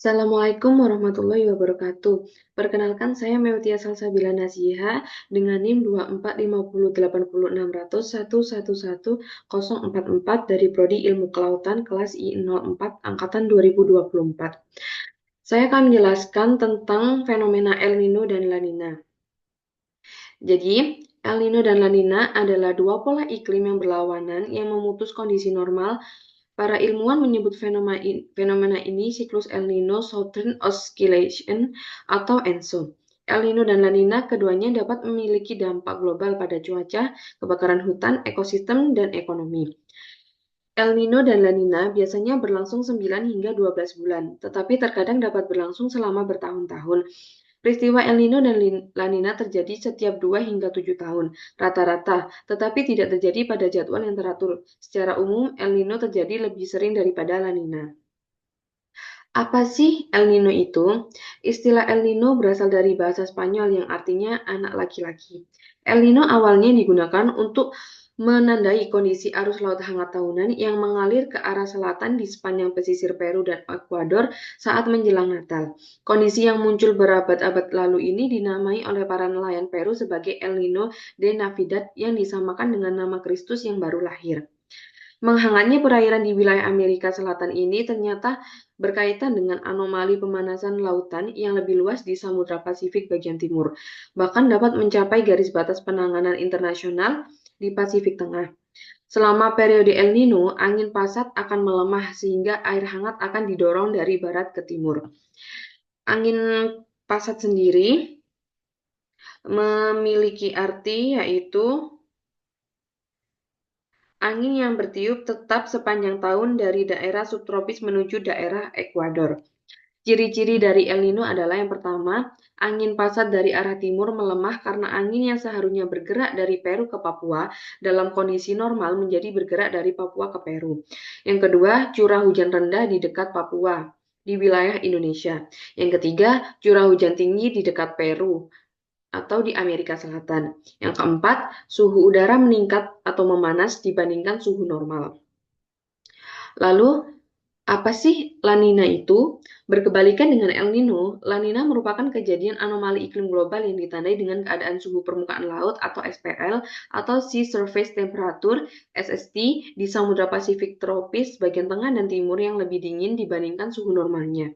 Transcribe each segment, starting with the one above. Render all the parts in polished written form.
Assalamualaikum warahmatullahi wabarakatuh. Perkenalkan, saya Meutia Salsabila Nasiha dengan NIM 2450801111044 dari Prodi Ilmu Kelautan kelas I04 angkatan 2024. Saya akan menjelaskan tentang fenomena El Nino dan La Nina. Jadi, El Nino dan La Nina adalah dua pola iklim yang berlawanan yang memutus kondisi normal. Para ilmuwan menyebut fenomena ini siklus El Nino Southern Oscillation atau ENSO. El Nino dan La Nina keduanya dapat memiliki dampak global pada cuaca, kebakaran hutan, ekosistem, dan ekonomi. El Nino dan La Nina biasanya berlangsung 9 hingga 12 bulan, tetapi terkadang dapat berlangsung selama bertahun-tahun. Peristiwa El Nino dan La Nina terjadi setiap 2 hingga 7 tahun, rata-rata, tetapi tidak terjadi pada jadwal yang teratur. Secara umum, El Nino terjadi lebih sering daripada La Nina. Apa sih El Nino itu? Istilah El Nino berasal dari bahasa Spanyol yang artinya anak laki-laki. El Nino awalnya digunakan untuk menandai kondisi arus laut hangat tahunan yang mengalir ke arah selatan di sepanjang pesisir Peru dan Ekuador saat menjelang Natal. Kondisi yang muncul berabad-abad lalu ini dinamai oleh para nelayan Peru sebagai El Nino de Navidad yang disamakan dengan nama Kristus yang baru lahir. Menghangatnya perairan di wilayah Amerika Selatan ini ternyata berkaitan dengan anomali pemanasan lautan yang lebih luas di Samudra Pasifik bagian timur, bahkan dapat mencapai garis batas penanganan internasional di Pasifik Tengah. Selama periode El Nino, angin pasat akan melemah sehingga air hangat akan didorong dari barat ke timur. Angin pasat sendiri memiliki arti yaitu angin yang bertiup tetap sepanjang tahun dari daerah subtropis menuju daerah ekuador. Ciri-ciri dari El Nino adalah yang pertama, angin pasat dari arah timur melemah karena angin yang seharusnya bergerak dari Peru ke Papua dalam kondisi normal menjadi bergerak dari Papua ke Peru. Yang kedua, curah hujan rendah di dekat Papua di wilayah Indonesia. Yang ketiga, curah hujan tinggi di dekat Peru atau di Amerika Selatan. Yang keempat, suhu udara meningkat atau memanas dibandingkan suhu normal. Lalu, apa sih La Nina itu? Berkebalikan dengan El Nino, La Nina merupakan kejadian anomali iklim global yang ditandai dengan keadaan suhu permukaan laut atau SPL atau Sea Surface Temperature SST di Samudra Pasifik tropis bagian tengah dan timur yang lebih dingin dibandingkan suhu normalnya.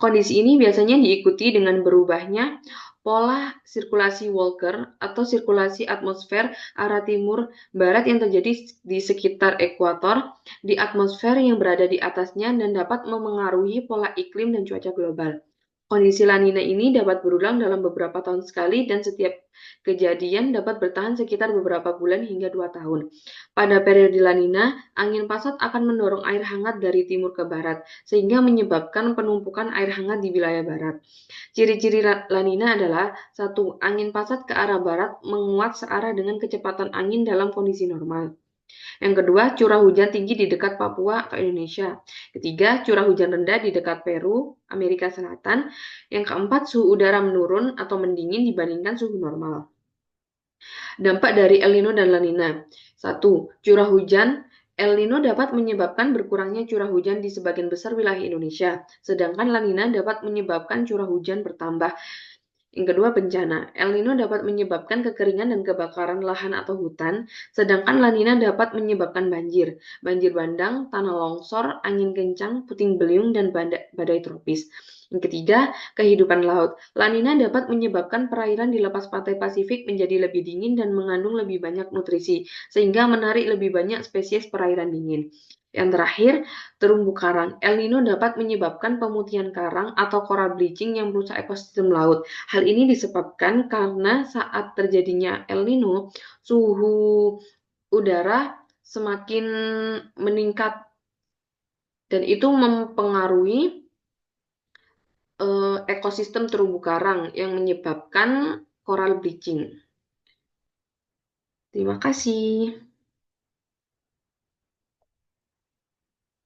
Kondisi ini biasanya diikuti dengan berubahnya pola sirkulasi Walker atau sirkulasi atmosfer arah timur barat yang terjadi di sekitar ekuator di atmosfer yang berada di atasnya dan dapat memengaruhi pola iklim dan cuaca global. Kondisi La Nina ini dapat berulang dalam beberapa tahun sekali dan setiap kejadian dapat bertahan sekitar beberapa bulan hingga 2 tahun. Pada periode La Nina, angin pasat akan mendorong air hangat dari timur ke barat, sehingga menyebabkan penumpukan air hangat di wilayah barat. Ciri-ciri La Nina adalah 1. Angin pasat ke arah barat menguat searah dengan kecepatan angin dalam kondisi normal. Yang kedua, curah hujan tinggi di dekat Papua atau Indonesia. Ketiga, curah hujan rendah di dekat Peru, Amerika Selatan. Yang keempat, suhu udara menurun atau mendingin dibandingkan suhu normal. Dampak dari El Nino dan La Nina. 1. Curah hujan El Nino dapat menyebabkan berkurangnya curah hujan di sebagian besar wilayah Indonesia, sedangkan La Nina dapat menyebabkan curah hujan bertambah. Yang kedua, bencana. El Nino dapat menyebabkan kekeringan dan kebakaran lahan atau hutan, sedangkan La Nina dapat menyebabkan banjir, banjir bandang, tanah longsor, angin kencang, puting beliung, dan badai tropis. Yang ketiga, kehidupan laut. La Nina dapat menyebabkan perairan di lepas pantai Pasifik menjadi lebih dingin dan mengandung lebih banyak nutrisi, sehingga menarik lebih banyak spesies perairan dingin. Yang terakhir, terumbu karang. El Nino dapat menyebabkan pemutihan karang atau coral bleaching yang merusak ekosistem laut. Hal ini disebabkan karena saat terjadinya El Nino, suhu udara semakin meningkat dan itu mempengaruhi ekosistem terumbu karang yang menyebabkan coral bleaching. Terima kasih.